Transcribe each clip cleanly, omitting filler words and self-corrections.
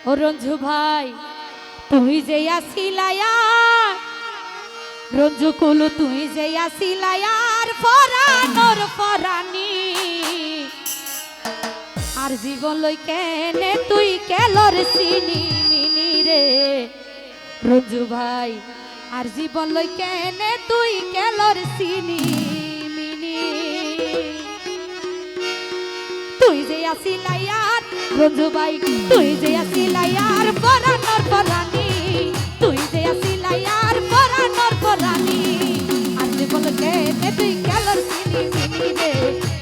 ও রঞ্জু ভাই তুই যে আসিলায়া রঞ্জু কুলু তুই যে আসিলায়ার ফরানোর ফরানি আর জীবন লই কেনে তুই কেলর চিনি মিনি রে রঞ্জু ভাই আর জীবন লই কেনে তুই কেলর চিনি মিনি তুই যে আসিলায়ার রঞ্জু ভাই তুই যে আসিলায়ার ফরানোর ফরানি তুই যে আসিলায়ার ফরানোর ফরানি আর জীবন কেনে তুই কেলর চিনি মিনি রে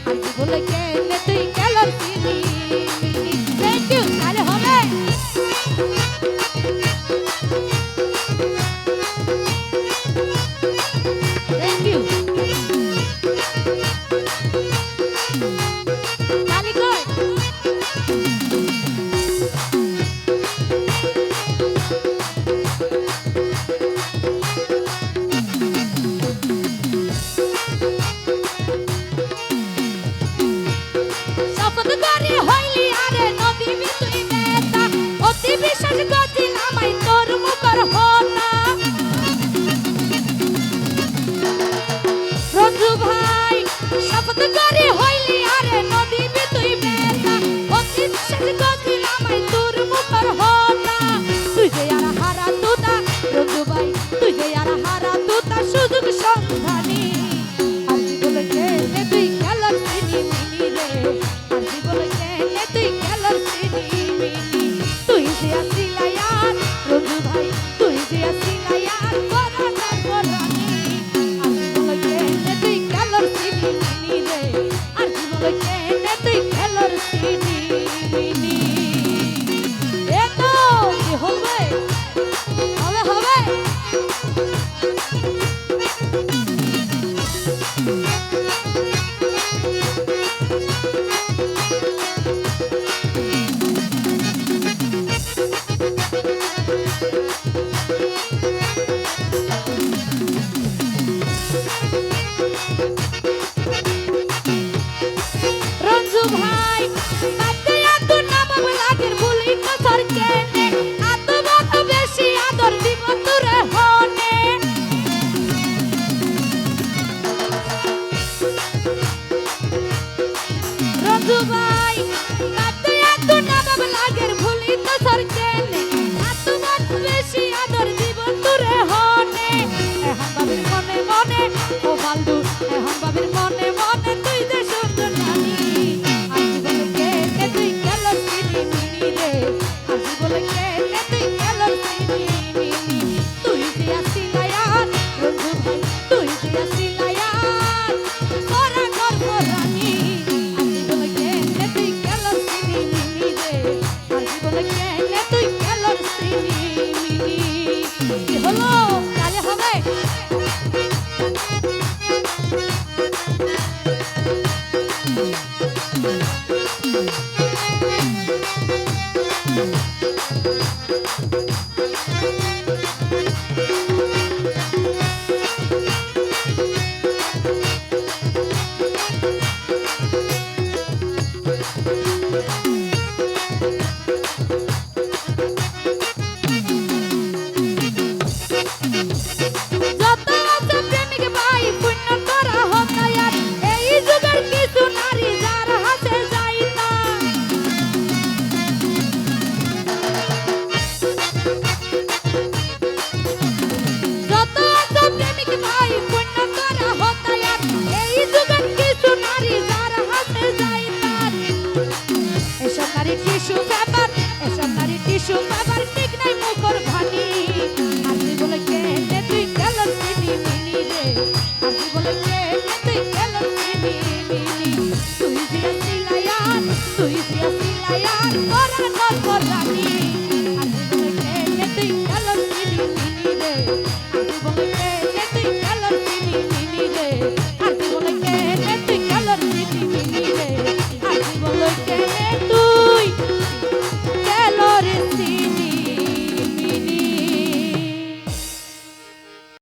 আর জীবন কেনে তুই কেলর চিনি মিনি থ্যাংক ইউ তাহলে হবে থ্যাংক ইউ তালি কই শপথ করি হইলি আরে নদী তুই নেতা অতি বিশ্বাস করছিলাম আই তোর মুখর হোনা রঞ্জু ভাই শপথ করি হইলি আরে নদী তুই নেতা অতি বিশ্বাস করছিলাম আই তোর মুখর হোনা তুই যে আর হারা তুতা রঞ্জু ভাই তুই যে আর হারা তুতা সুযোগ সন্ধানী আর জীবনে কেনে তুই খেলার চিনি মিনি রে আর জীবনে কেনে তুই খেলার চিনি মিনি তুই যে আসিলায়ার রঞ্জু ভাই তুই যে আসিলায়ার পরানা পরানি আর জীবনে কেনে তুই খেলার চিনি মিনি রে আর জীবনে কেনে তুই খেলার চিনি মিনি এ তো কি হবে হবে হবে রঞ্জু ভাই বাদে এত নামাব লাগের ভুলি কথার কেনে এত বড় বেশি আদর দিব তোরে হনে রঞ্জু ভাই বাদে এত নামাব লাগের ভুলি কথার কেনে এত বড় বেশি আদর দিব তোরে হনে এখন বাবির মনে মনে ও বালদু এখন বাবির মনে মনে তুই যে সুন্দর নানি আর জীবনে কেনে তুই কেলর চিনি মিনি রে আর জীবনে কেনে তুই কেলর চিনি মিনি তুই যে আসিলায়ার রঞ্জু ভাই তুই যে আসিলায়ার পরানোর পরানি আর জীবনে কেনে তুই কেলর চিনি মিনি রে আর জীবনে কেনে তুই কেলর চিনি মিনি কি হলো তাহলে হবে যত আছে প্রেমিক ভাই পুণ্য করা হতায়ার এই যুগের কিছু নারী যার হাতে যাই না যত আছে প্রেমিক ভাই পুণ্য করা হতায়ার এই যুগের কিছু নারী যার হাতে যাই না এসব নারী টিস্যু পেপার এসব নারী টিস্যু পেপার ঠিক নাই মুখর ভানি আর জীবনে কেনে তুই কেলর চিনি মিনি রে আর জীবনে কেনে তুই কেলর চিনি মিনি